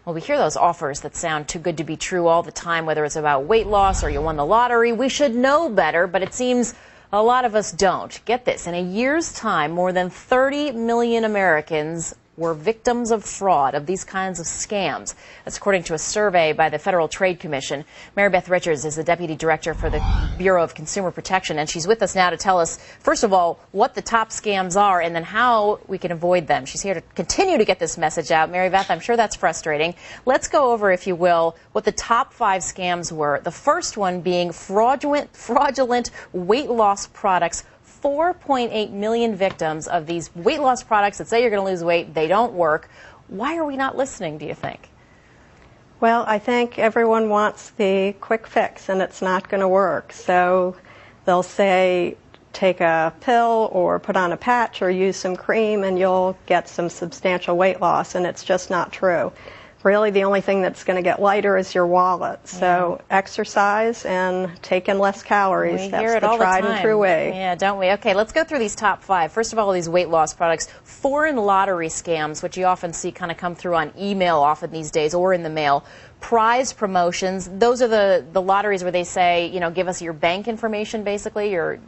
Well, we hear those offers that sound too good to be true all the time, whether it's about weight loss or you won the lottery. We should know better, but it seems a lot of us don't. Get this, in a year's time, more than 30 million Americans were victims of fraud, of these kinds of scams. That's according to a survey by the Federal Trade Commission. Mary Beth Richards is the Deputy Director for the Bureau of Consumer Protection, and she's with us now to tell us, first of all, what the top scams are and then how we can avoid them. She's here to continue to get this message out. Mary Beth, I'm sure that's frustrating. Let's go over, if you will, what the top 5 scams were. The first one being fraudulent weight loss products. 4.8 million victims of these weight loss products that say you're going to lose weight. They don't work. Why are we not listening, do you think? Well, I think everyone wants the quick fix, and it's not going to work. So they'll say, take a pill or put on a patch or use some cream and you'll get some substantial weight loss, and it's just not true. Really, the only thing that's going to get lighter is your wallet. So exercise and take in less calories. That's the tried and true way. Yeah, don't we? Okay, let's go through these top 5. First of all, these weight loss products. Foreign lottery scams, which you often see kind of come through on email often these days or in the mail. Prize promotions. Those are the lotteries where they say, you know, give us your bank information, basically, your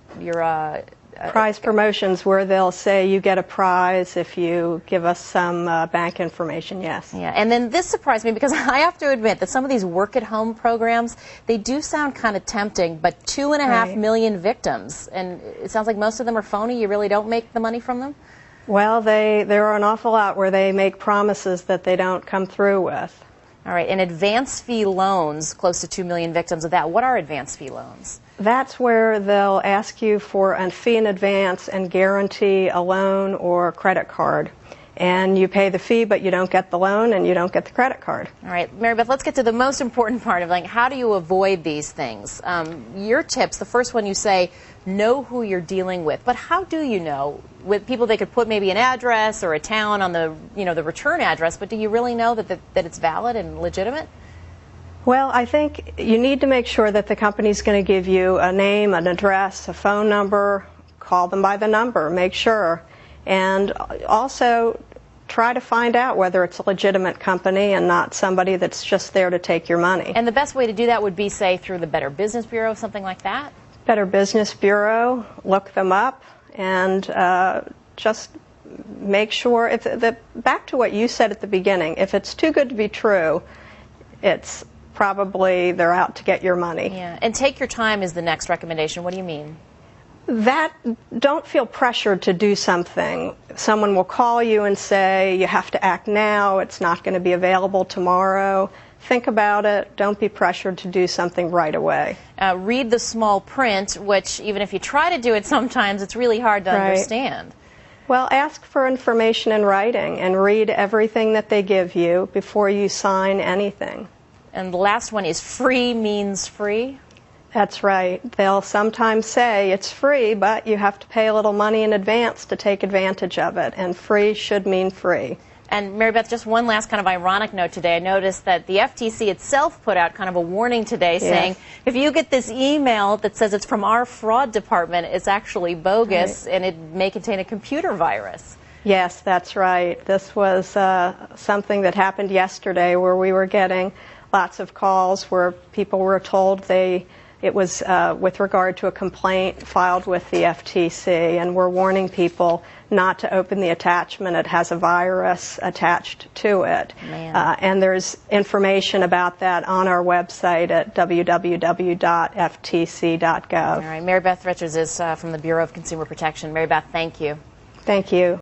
prize promotions where they'll say you get a prize if you give us some bank information, yes. Yeah, and then this surprised me because I have to admit that some of these work-at-home programs, they do sound kind of tempting, but 2.5 million victims, and it sounds like most of them are phony. You really don't make the money from them? Well, there are an awful lot where they make promises that they don't come through with. All right, and advance fee loans, close to 2 million victims of that. What are advance fee loans? That's where they'll ask you for a fee in advance and guarantee a loan or credit card. And you pay the fee, but you don't get the loan and you don't get the credit card. All right, Mary Beth, let's get to the most important part of, like, how do you avoid these things? Your tips, the first one you say, know who you're dealing with. But how do you know? With people, they could put maybe an address or a town on the, you know, the return address, but do you really know that it's valid and legitimate? Well, I think you need to make sure that the company's going to give you a name, an address, a phone number. Call them by the number, make sure. And also try to find out whether it's a legitimate company and not somebody that's just there to take your money. And the best way to do that would be, say, through the Better Business Bureau, something like that? Better Business Bureau, look them up, and just make sure. Back to what you said at the beginning, if it's too good to be true, it's probably they're out to get your money. Yeah, and take your time is the next recommendation. What do you mean? Don't feel pressured to do something. Someone will call you and say, you have to act now, it's not going to be available tomorrow. Think about it. Don't be pressured to do something right away. Read the small print, which even if you try to do it sometimes, it's really hard to understand. Well, ask for information in writing and read everything that they give you before you sign anything. And the last one is free means free? That's right. They'll sometimes say it's free, but you have to pay a little money in advance to take advantage of it, and free should mean free. And Mary Beth, just one last kind of ironic note today. I noticed that the FTC itself put out kind of a warning today saying, if you get this email that says it's from our fraud department, it's actually bogus and it may contain a computer virus. Yes, that's right. This was something that happened yesterday where we were getting lots of calls where people were told it was with regard to a complaint filed with the FTC, and we're warning people not to open the attachment. It has a virus attached to it. And there's information about that on our website at www.ftc.gov. All right, Mary Beth Richards is from the Bureau of Consumer Protection. Mary Beth, thank you. Thank you.